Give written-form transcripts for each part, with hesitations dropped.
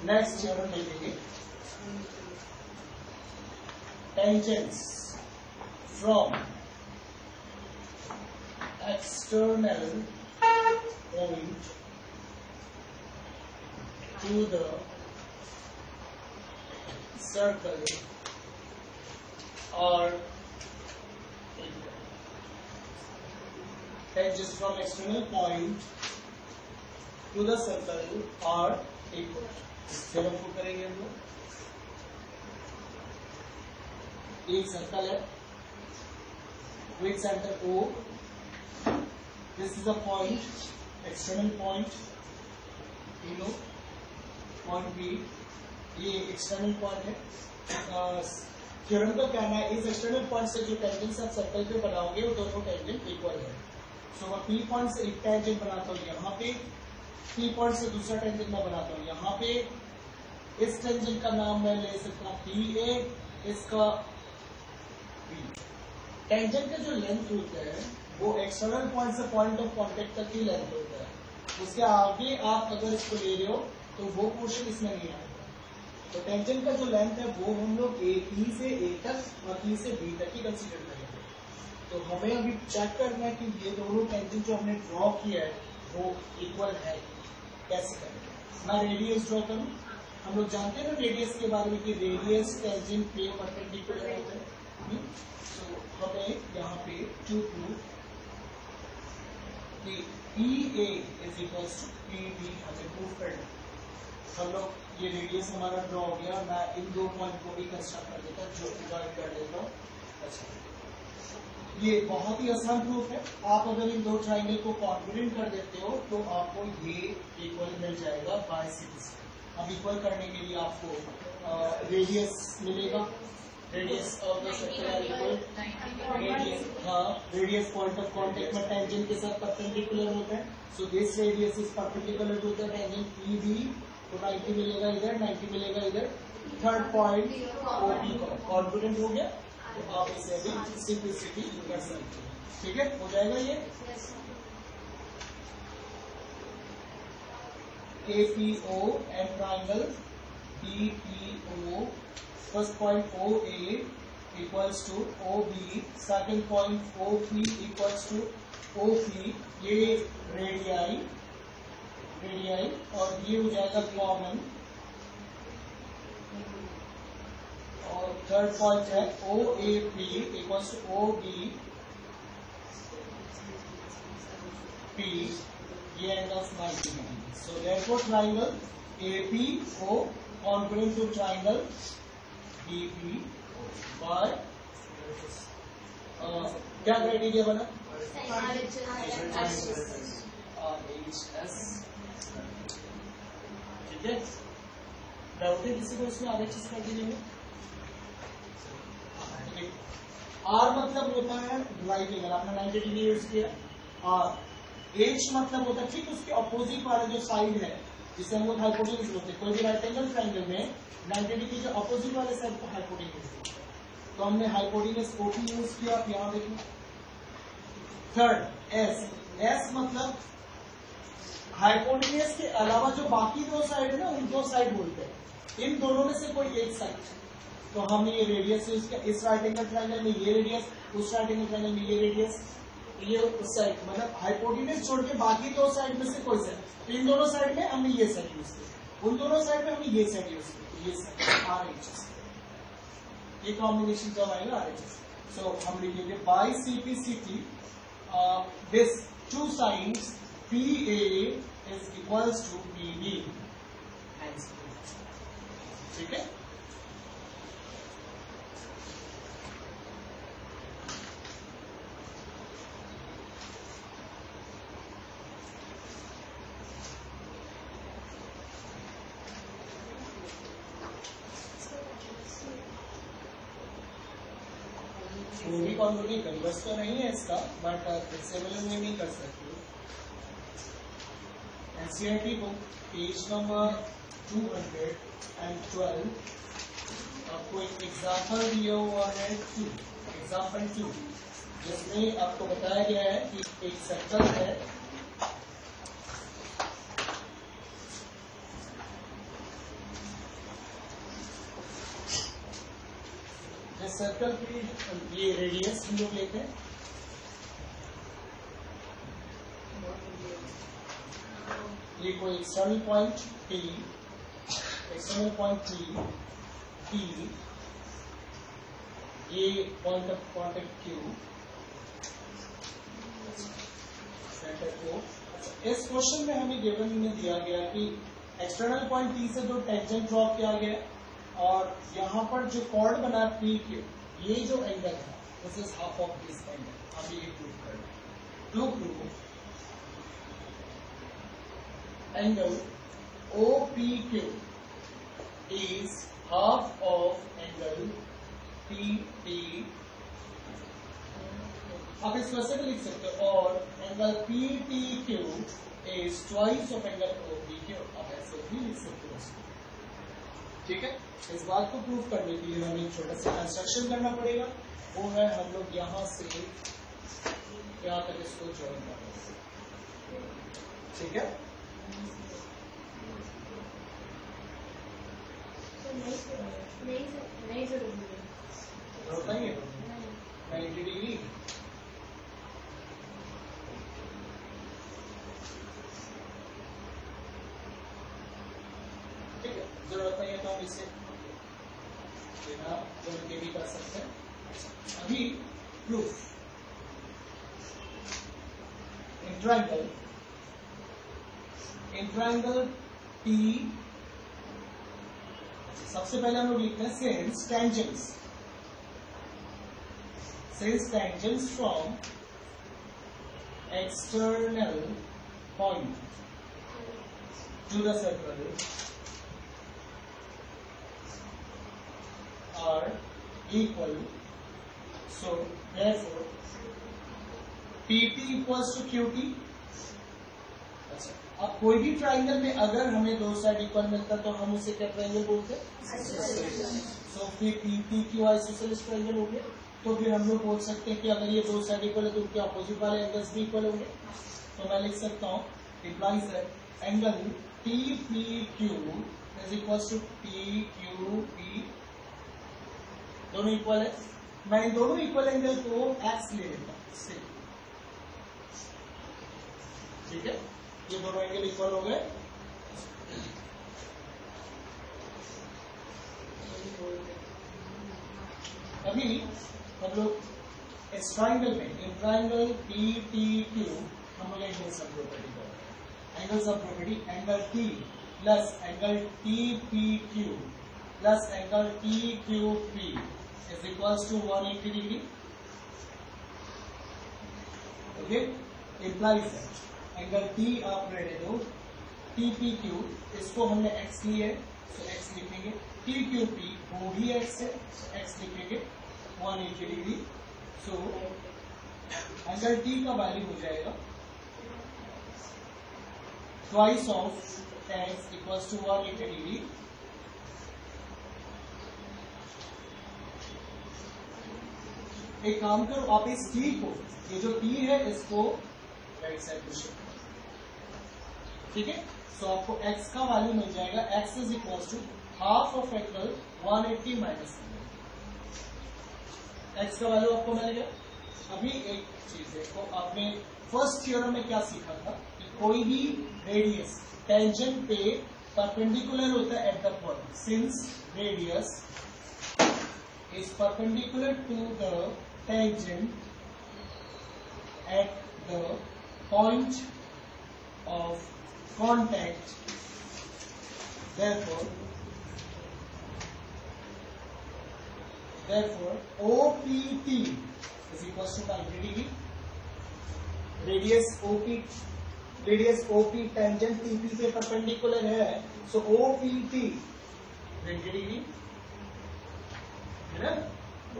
Next theorem देखेंगे, tangents from external point to the circle और tangents from external point to the circle are equal. इस theorem को करेंगे हम लोग। एक सर्कल है with center O. This is a point, external point. You know, point B. ये external point है। थ्योरम का कहना है इस एक्सटर्नल पॉइंट से जो टेंजेंट्स आप सर्कल पे बनाओगे वो दोनों टेंजेंट इक्वल है। सो मैं P पॉइंट से एक टेंजेंट बनाता हूँ यहाँ पे, P पॉइंट से दूसरा टेंजेंट मैं बनाता हूँ यहाँ पे। इस टेंजेंट का नाम मैं ले सकता हूँ PA, इसका B। टेंजेंट का जो लेंथ होता है वो एक्सटर्नल पॉइंट से पॉइंट ऑफ कॉन्टेक्ट तक की लेंथ होता है। उसके आगे आप अगर इसको ले रहे हो तो वो पोर्शन इसमें नहीं आएगा। तो टेंजेंट का जो लेंथ है वो हम लोग E से A तक और E से B तक ही कंसीडर करेंगे। तो हमें अभी चेक करना है कि ये दोनों टेंजेंट जो हमने ड्रॉ किया है वो इक्वल है। कैसे करेंगे? मैं रेडियस ड्रॉ करूं। हम लोग जानते हैं ना रेडियस के बारे में कि रेडियस टेंजेंट पे परपेंडिकुलर होता है। तो हमें यहाँ पे टू प्रूव कि EA is equal to PB हमें प्रूव करना है। हम लोग ये रेडियस हमारा ड्रॉ हो गया। मैं इन दो पॉइंट को भी कंस्ट्रक्ट कर देता हूँ, जो ज्वाइन कर देता हूँ। अच्छा, ये बहुत ही आसान प्रूफ है। आप अगर इन दो ट्राइंगल को कॉन्ग्रुएंट कर देते हो तो आपको ये इक्वल मिल जाएगा बाय सिक्स। अब इक्वल करने के लिए आपको रेडियस मिलेगा। Radius of the circle are equal radius, हाँ, रेडियस पॉइंट ऑफ कॉन्टेक्ट में टेंजेंट के साथ परपेंडिकुलर होता है। So this radius is perpendicular to the tangent PB। तो 90 मिलेगा इधर, 90 मिलेगा इधर। थर्ड पॉइंट OP कॉन्फिडेंट हो गया। तो आप इसे भी सिंपलिसिटी कर सकते हैं। ठीक है, हो जाएगा ये। APO and triangle BPO, first point OA equals to OB, second point OP equals to OP। ये रेडियाई और ये हो जाएगा कॉमन। और थर्ड पॉइंट है OAP इक्वल्स टू OBP। ये angle 90 degree. So therefore triangle APO congruent to triangle BPO by क्या criteria बना? RHS। ठीक है, डाउट है किसी को इसमें RHS क्राइटेरिया में? R मतलब होता है राइट एंगल, आपने 90 डिग्री यूज किया। R H मतलब होता है ठीक उसके अपोजिट वाला जो साइड है जिसे हम लोग हाइपोटेन्यूज बोलते हैं। कोई भी राइट एंगल ट्राइंगल में 90 डिग्री के अपोजिट वाले साइड को हाइपोटेन्यूज बोलते हैं। तो हमने हाइपोटेन्यूज OP यूज किया। आप यहां देखिए। थर्ड S मतलब हाइपोटेन्यूज के अलावा जो बाकी दो साइड है ना उन दो साइड बोलते हैं। इन दोनों में से कोई एक साइड। तो हमने ये रेडियस यूज किया। इस राइट एंगल ट्राइंगल में ये रेडियस, उस राइट एंगल ट्राइंगल में ये रेडियस, ये उस साइड, मतलब हाइपोटेन्यूज छोड़ के बाकी दो साइड में से कोई साइड। तो इन दोनों साइड में हमने ये साइड यूज किया, उन दोनों साइड में हमने ये साइड यूज किया। ये साइड RHS, ये कॉम्बिनेशन जब आएगा RHS। सो हम लिखेंगे by CPCT this two sides PA is equals to PB। ठीक है, वो भी कॉन्वर्टी कन्वर्स तो नहीं है इसका, बट फ्लेक्सिबल में भी कर सकते हो। NCERT बुक पेज नंबर 212 आपको एक एग्जाम्पल दिया हुआ है एग्जाम्पल 2, जिसमें आपको बताया गया है कि एक सर्कल है, सर्कल की ये रेडियस हम लोग लेते हैं, ये कोई external point P, external point P, ये point of contact Q, centre O। इस क्वेश्चन में हमें गिवन में दिया गया कि एक्सटर्नल पॉइंट P से जो टेंजेंट ड्रॉ किया गया और यहाँ पर जो कॉर्ड बना PQ, ये जो एंगल है this is half of this angle. हमें ये प्रूव करना है। To prove angle OPQ is half of angle PT, आप इस वैसे भी लिख सकते हो, और angle PTQ is twice of angle OPQ, आप ऐसे भी लिख सकते हो उसको। ठीक है, इस बात को प्रूव करने के लिए हमें छोटा सा कंस्ट्रक्शन करना पड़ेगा, वो है हम लोग यहाँ से यहाँ तक इसको ज्वाइन करेंगे। ठीक है, नहीं है 90 डिग्री। ठीक है, जरूरत नहीं है तो हम इसे बिना जोड़ के भी कर सकते हैं। अभी प्रूफ इन ट्रायंगल T, सबसे पहले हम लोग लिखते हैं since tangents from external point to the circle are equal, so therefore PP equals to QT। अच्छा, अब कोई भी ट्राइंगल में अगर हमें दो साइड इक्वल मिलता तो हम उसे क्या ट्राइंगल बोलते हैं? सो फिर PQ आइसोसेलेस ट्राइंगल हो गया। तो फिर हम लोग बोल सकते हैं कि अगर ये दो साइड इक्वल है तो उनके अपोजिट वाले एंगल्स भी इक्वल होंगे। तो मैं लिख सकता हूँ implies that angle TPQ is equal to PQP, दोनों इक्वल है। मैं इन दोनों इक्वल एंगल को एक्स ले लेता हूँ। ठीक है, ये दोनों एंगल इक्वल हो गए। अभी हम लोग इस ट्राइंगल में इन ट्राइंगल PTQ हम लोग एंगल सब प्रॉपर्टी करेंगे। Angle sum property angle T plus angle TPQ plus angle TQP is equals to 180 degree. Okay, implies that angle T आप रहने दो, TPQ इसको हमने x लिया है तो x लिखेंगे, TQP वो भी x है तो x लिखेंगे 180 डिग्री। सो एंगल T का वैल्यू हो जाएगा twice of x equals to 180 degree. एक काम करो, आप इस T को, ये जो T है इसको राइट साइड पे शिफ्ट करो। ठीक है, सो आपको x का वैल्यू मिल जाएगा, x is equal to half of angle 180 minus x का वैल्यू आपको मिल गया। अभी एक चीज देखो, आपने फर्स्ट थ्योरम में क्या सीखा था कि कोई भी रेडियस टेंजेंट पे परपेंडिकुलर होता है at the point, since radius is perpendicular to the tangent at the point of contact, therefore OPT is equals to 90 degree। Radius OP tangent TP पे परपेंडिकुलर है, सो OPT 90 डिग्री है ना।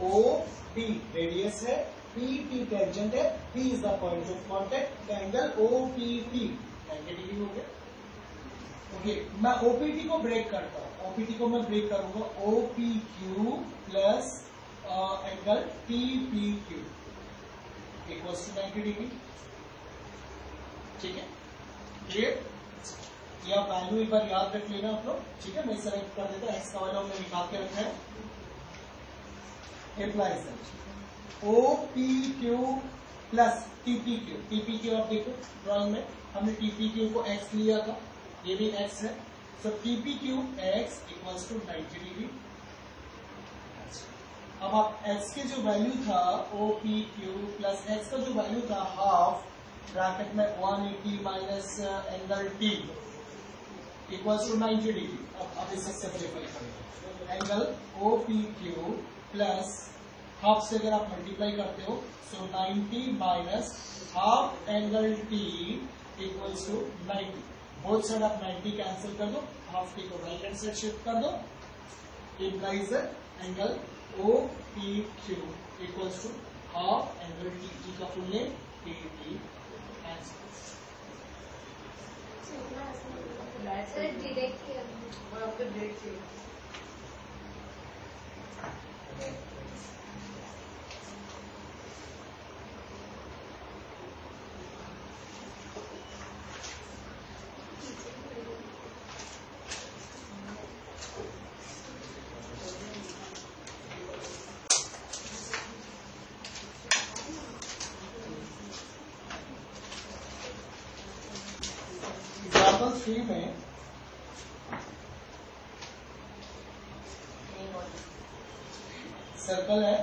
OP radius है, PT tangent है, P is the point of contact, angle OPT 90 degree हो गया। Okay, मैं OPT को ब्रेक करता हूं, OPT को मैं ब्रेक करूंगा OPQ plus angle TPQ equals to 90 degree. ठीक है, क्लियर? यह वैल्यू एक बार याद रख लेना आप लोग। ठीक है, मैं सेलेक्ट कर देता हूं, एक्स का वैल्यू हमने निकाल के रखा है। applies it. OPQ plus TPQ. TPQ आप देखो ड्राइंग में हमने TPQ को x लिया था, ये भी x है. So TPQ x equals to 90 degree. अब आप x के जो वैल्यू था OPQ प्लस x का जो वैल्यू था हाफ ब्रैकेट में 180 minus angle T equals to 90 degree. अब इसे सिंपलीफाई करेंगे. एंगल OPQ प्लस हाफ से अगर आप मल्टीप्लाई करते हो so 90 minus half angle T equals to 90. Both side आप 90 कैंसिल कर दो, हाफ टी को राइट हैंड साइड शिफ्ट कर दो. Implies angle OPQ equals to half angle T. T का फुल नेम TP. एग्जाम्पल 3 में सर्कल है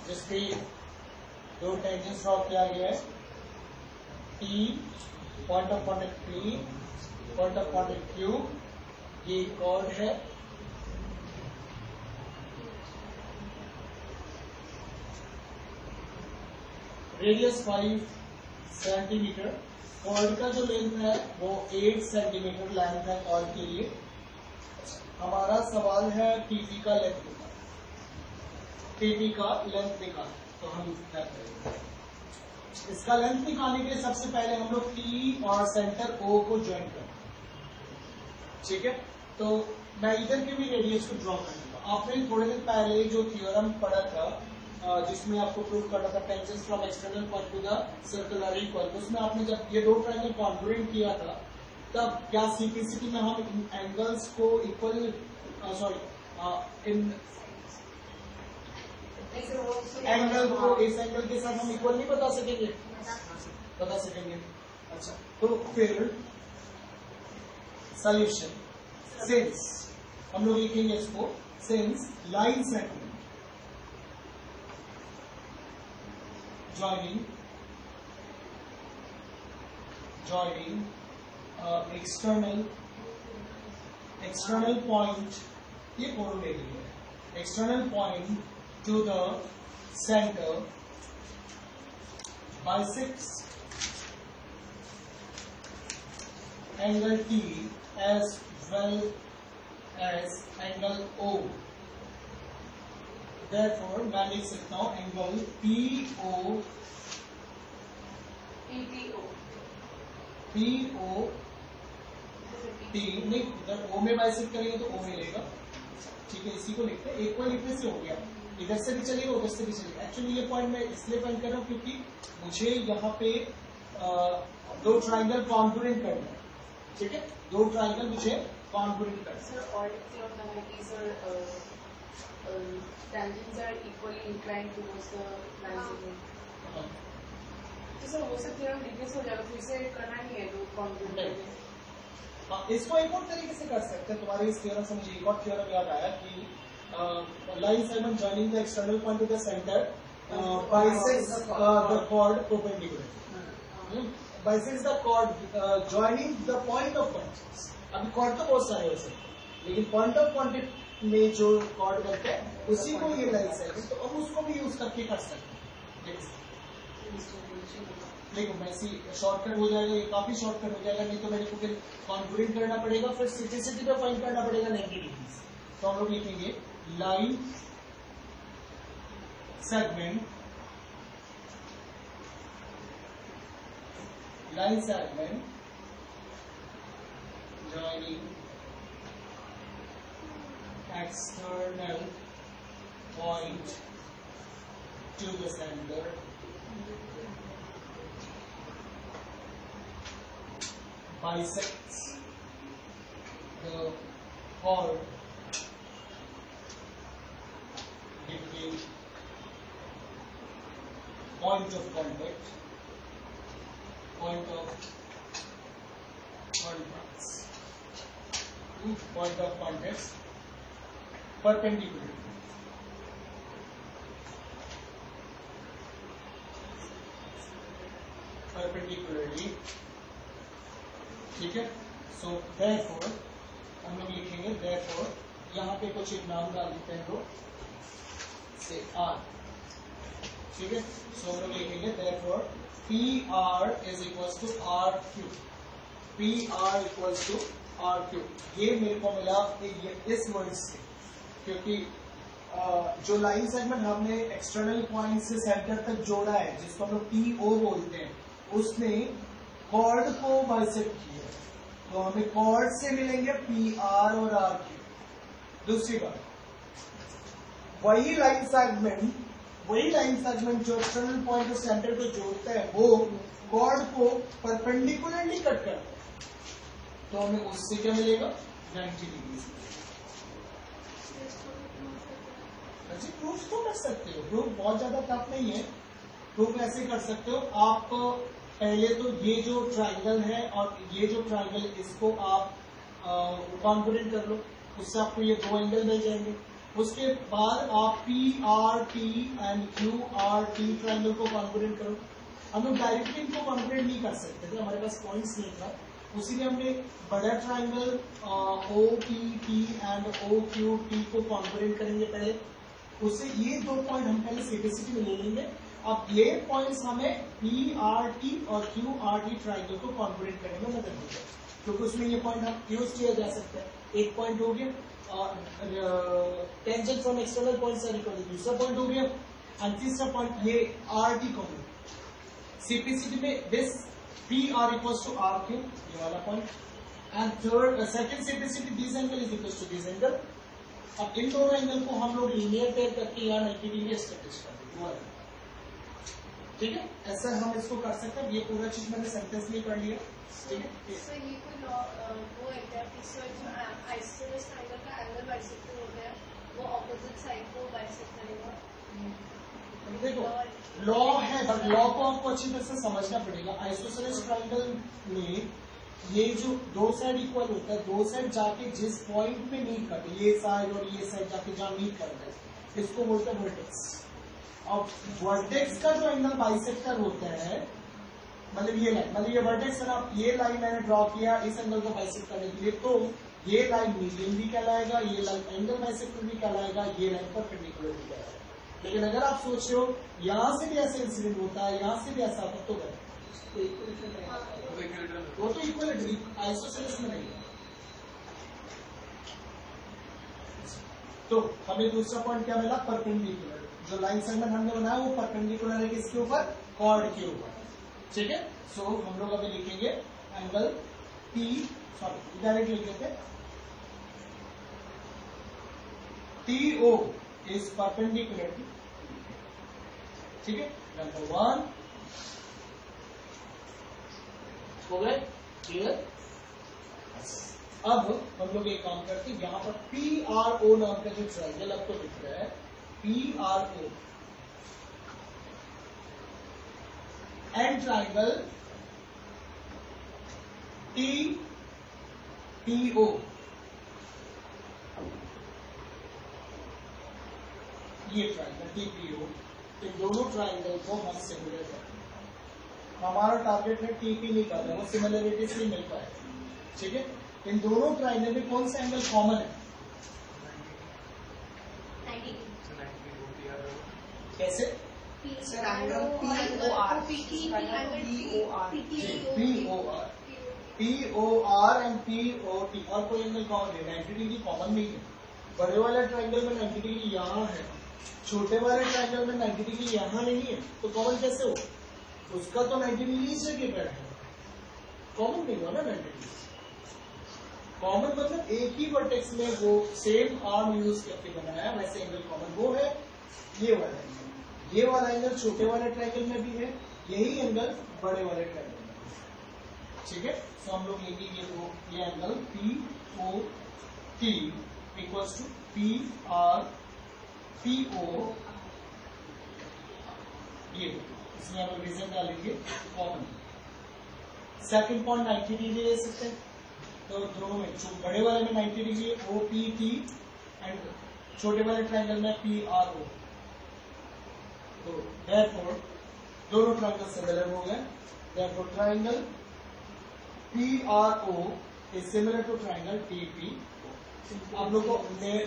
जिसके दो टेंजेंट्स ड्रॉ किया गया है. T point of contact P, point of contact Q. ये कॉर्ड है. Radius 5 centimetre. कॉर्ड का जो लेंथ है वो 8 सेंटीमीटर लेंथ है कॉर्ड के लिए. हमारा सवाल है टीपी का लेंथ निकाल. टीपी का लेंथ निकाल. तो हम क्या करेंगे, इसका लेंथ निकालने के लिए सबसे पहले हम लोग टी और सेंटर O को ज्वाइन करें. ठीक है, तो मैं इधर के भी रेडियस को ड्रॉ करूंगा. आपने थोड़े दिन पहले जो थ्योरम पढ़ा था जिसमें आपको प्रूव करना था tangents from external point to the circle are equal, उसमें आपने जब ये दो ट्रायंगल कॉन्ग्रुएंट किया था तब क्या सिंपलिसिटी में हम इन एंगल्स को इक्वल इन एंगल को इस एंगल के साथ हम इक्वल नहीं बता सकेंगे? बता सकेंगे. अच्छा, तो फिर सॉल्यूशन. सिंस हम लोग लिखेंगे इसको, since line segment joining external point, ये पूर्ण ले लीजिए, external point to the center bisects angle T as well as angle O. Therefore मैं लिख सकता हूँ एंगल POT नहीं, इधर O में बाइसेक्ट करेंगे तो O मिलेगा. ठीक है, इसी को लिखते हैं. एक को लिखने से हो गया, इधर से भी चलेगा उधर से भी चलेगा. एक्चुअली ये पॉइंट मैं इसलिए पॉइंट कर रहा हूँ क्योंकि मुझे यहाँ पे दो ट्राइंगल कॉन्ग्रुएंट करना है. ठीक है, दो ट्राइंगल मुझे कॉन्ग्रुएंट करना है. Tangents are equally inclined towards the line segment. तो सर वो सब थ्योरम डिफरेंस हो जाएगा, फिर से करना नहीं है तो कॉन्ग्रुएंट. इसको एक और तरीके से कर सकते हैं. तुम्हारे इस थ्योरम से मुझे एक और थ्योरम याद आया कि line segment joining the external point to the centre bisects the chord perpendicular. Bisects the chord joining the point of contact. अभी chord तो बहुत सारे हो सकते, लेकिन point of contact में जो कॉर्ड करते हैं उसी को ये लाइन सेगमेंट, तो अब उसको भी यूज करके कर सकते हैं. देखो वैसे शॉर्टकट हो जाएगा, ये काफी शॉर्टकट हो जाएगा. नहीं तो मेरे को फिर कॉन्ग्रुएंट करना पड़ेगा, फिर सिंप्लिसिटी पे फाइंड करना पड़ेगा 90 डिग्री. तो हम लोग लिखेंगे line segment joining external point to the center bisects the chord between a point of contact, point of contacts perpendicularly, ठीक है। सो therefore हम लोग लिखेंगे therefore, यहाँ पे कुछ एक नाम डाल देते हैं लोग से R, ठीक है। सो हम लोग लिखेंगे therefore PR is equals to RQ, PR equals to RQ। ये मेरे को मिला इस वर्ड से, क्योंकि जो लाइन सेगमेंट हमने एक्सटर्नल पॉइंट से सेंटर तक जोड़ा है, जिसको हम लोग PO बोलते हैं, उसने कॉर्ड को बाइसेक्ट किया है, तो हमें कॉर्ड से मिलेंगे PR और RQ। दूसरी बात, वही लाइन सेगमेंट जो एक्सटर्नल पॉइंट और सेंटर को जोड़ता है, वो कॉर्ड को परपेंडिकुलरली कट करता है, तो हमें उससे क्या मिलेगा 90 डिग्री। प्रूफ तो कर सकते हो, प्रूफ बहुत ज्यादा टफ नहीं है। प्रूफ ऐसे कर सकते हो, आप पहले तो ये जो ट्रायंगल है और ये जो ट्रायंगल, इसको आप कॉन्फिडेंट कर लो, उससे आपको ये दो एंगल मिल जाएंगे। उसके बाद आप PRT एंड QRT ट्रायंगल को कॉन्फिडेंट करो। हम लोग डायरेक्टली इनको कॉन्फिडेंट नहीं कर सकते थे, हमारे पास पॉइंट्स नहीं था, उसीलिए हमने बड़ा ट्रायंगल OPT एंड OQT को कॉन्फिडेंट करेंगे पहले। उससे ये दो पॉइंट हम पहले सिंपलिसिटी में ले लेंगे। अब ये पॉइंट्स हमें PRT और QRT ट्रायंगल को कॉन्फिडेंट करने में मदद मिलेगी, क्योंकि उसमें ये पॉइंट हम यूज किया जा सकता है। एक पॉइंट हो गया tangent from external points are equal, दूसरा पॉइंट हो गया, और तीसरा पॉइंट ये RT को सिंपलिसिटी में this PR equals to RQ, ये वाला point, and third second simplicity this angle is equals to this angle. अब इन दोनों एंगल को हम लोग लीनियर पेयर करके यहाँ 90 डिग्री एस्टेब्लिश कर देंगे, ठीक है। ऐसा हम इसको कर सकते हैं। ये पूरा चीज मैंने सेंटेंस में कर लिया, ठीक है। सो ये कोई लॉ वो एग्जैक्टली जो आइसोसेलेस ट्रायंगल का एंगल बाइसेक्टर होता है, वो ऑपोजिट साइड को बाइसेक्ट करेगा। देखो लॉ है, बट लॉ को आपको अच्छी तरह से समझना पड़ेगा। आइसोसेलेस ट्रायंगल में ये जो दो साइड इक्वल होता है, दो साइड जाके जिस पॉइंट में मीट करते हैं, ये साइड और ये साइड जाके जहां मीट करते हैं, इसको बोलते हैं वर्टेक्स। अब वर्टेक्स का जो एंगल बाइसेक्टर होता है, मतलब ये लाइन, मतलब ये वर्टेक्स है ना, ये लाइन मैंने ड्रॉ किया इस एंगल को बाइसेक्ट करने के लिए, तो ये लाइन मीडियन भी कहलाएगा, ये लाइन एंगल बाइसेक्टर भी कहलाएगा, ये लाइन परपेंडिकुलर भी कहलाएगा। लेकिन अगर आप सोच रहे हो यहां से भी ऐसे इंसिडेंट होता है, यहां से भी ऐसा होता, तो गलत, वो तो इक्वलिटी आइसोसेलेस में नहीं है। तो हमें दूसरा पॉइंट क्या मिला, परपेंडिकुलर। जो लाइन सेगमेंट हमने बनाया वो परपेंडिकुलर है किसके ऊपर, कॉर्ड के ऊपर, ठीक है। सो हम लोग अभी लिखेंगे एंगल P, सॉरी डायरेक्ट लिख लेते, TO इज परपेंडिकुलर, ठीक है। नंबर 1 हो गए, क्लियर। अब हम लोग एक काम करते हैं, यहां पर PRO नाम का जो ट्रायंगल आपको दिख रहा है, PRO एंड ट्रायंगल TPO, ये ट्रायंगल TPO, इन दोनों ट्रायंगल को हम सिमुलेट करते हैं। हमारा टारगेट है TP नहीं कर रहे, वो सिमिलरिटी से नहीं मिल पाए, ठीक है। इन दोनों ट्रायंगल में कौन सा एंगल कॉमन है, 90। कैसे, sir angle POR and POT, और कोई एंगल कॉमन है, 90 डिग्री कॉमन नहीं है। बड़े वाले ट्रायंगल में 90 डिग्री यहाँ है, छोटे वाले ट्रायंगल में 90 डिग्री यहाँ नहीं है, तो कॉमन कैसे हो, उसका तो 90 डिग्री इस जगह पर है, कॉमन नहीं हुआ ना 90 डिग्री। कॉमन मतलब एक ही वर्टेक्स में वो सेम आर्म यूज करके बनाया, वैसे एंगल कॉमन वो है ये वाला एंगल। ये वाला एंगल छोटे वाले ट्रायंगल में भी है, यही एंगल बड़े वाले ट्रायंगल में, ठीक है। तो हम लोग लिखेंगे ये angle POT equals to PRPO ये इसमें आप रीजन डालेंगे कॉमन। सेकंड पॉइंट 90 डिग्री ले सकते हैं, तो दोनों में जो बड़े वाले में 90 डिग्री OPT एंड छोटे वाले ट्रायंगल में PRO। तो therefore दोनों ट्रायंगल सिमिलर हो गए। therefore triangle PRO is similar to triangle TPO। आप लोगों को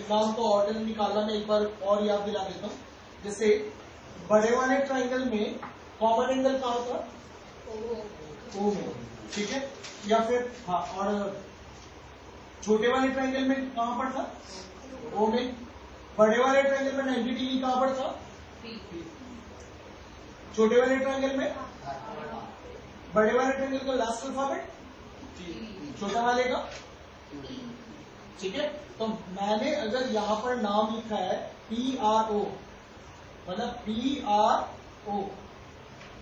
नाम को ऑर्डर निकालना मैं एक बार और याद दिला देता हूँ। जैसे बड़े वाले ट्रायंगल में कॉमन एंगल कहाँ होता? O में, ठीक है। या फिर हाँ, और छोटे वाले ट्रायंगल में कहाँ पड़ता? O में। बड़े वाले ट्रायंगल में 90 डिग्री कहाँ पड़ता? छोटे वाले ट्रायंगल में, बड़े वाले ट्रायंगल का लास्ट अल्फाबेट, छोटा वाले का, ठीक है। तो मैंने अगर यहां पर नाम लिखा है PRO, मतलब PRO,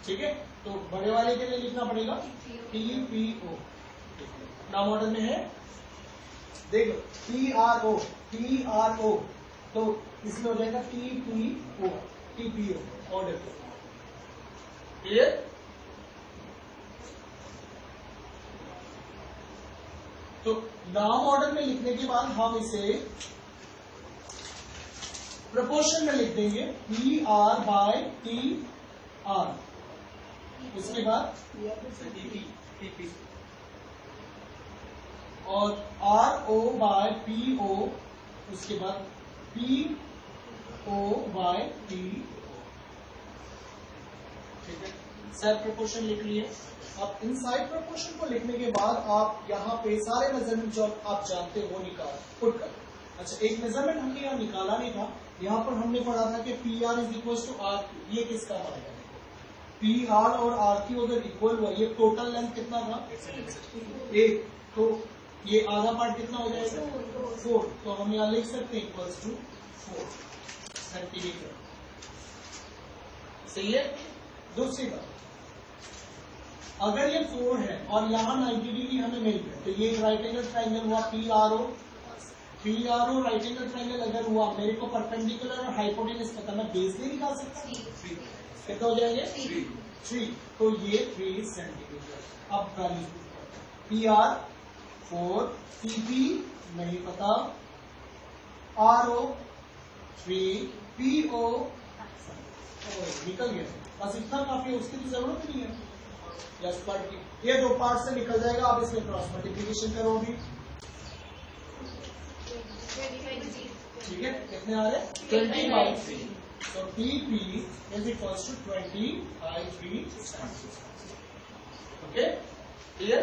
ठीक है, तो बड़े वाले के लिए लिखना पड़ेगा TPO। नाम ऑर्डर में है, देखो PRO, तो इसमें हो जाएगा TPO ऑर्डर। क्लियर? तो नाम ऑर्डर में लिखने के बाद हम इसे प्रोपोर्शन में लिख देंगे PR/TR, उसके बाद TP और RO/PO, उसके बाद PO/T, ठीक है। सेट प्रोपोर्शन लिख लिए। अब इन साइड प्रोपोर्शन को लिखने के बाद आप यहाँ पे सारे मेजरमेंट जो आप जानते हो वो पुट कर। अच्छा, एक मेजरमेंट हमने यहाँ निकाला नहीं था, यहाँ पर हमने पढ़ा था कि PR is equal to RQ। ये किसका आएगा? PR और RQ अगर इक्वल हुआ, ये टोटल लेंथ कितना था? 1, तो ये आधा पार्ट कितना हो जाएगा? 4। तो हम यहाँ लिख सकते हैं इक्वल्स टू 4 सेंटीमीटर। सही है। दूसरी बात, अगर ये 4 है और यहाँ 90 डिग्री हमें मिल गया, तो ये राइट एंगल ट्राइंगल हुआ PRO राइट एंगल ट्राइंगल अगर हुआ, मेरे को परपेंडिकुलर और हाइपोटेनस पता, मैं बेस नहीं निकाल सकता? कितना हो जाएंगे? 3। तो ये 3 सेंटीमीटर। अब वैल्यू PR 4, TP नहीं पता, RO 3, PO निकल गया, बस इतना काफी है, उसकी तो जरूरत नहीं है। यस पार्ट की ये 2 पार्ट से निकल जाएगा। आप इसमें क्रॉस मल्टीप्लिकेशन करोगे, ठीक है। कितने आ रहे? 20/3। तो TP is equals to 20/3। Okay, clear?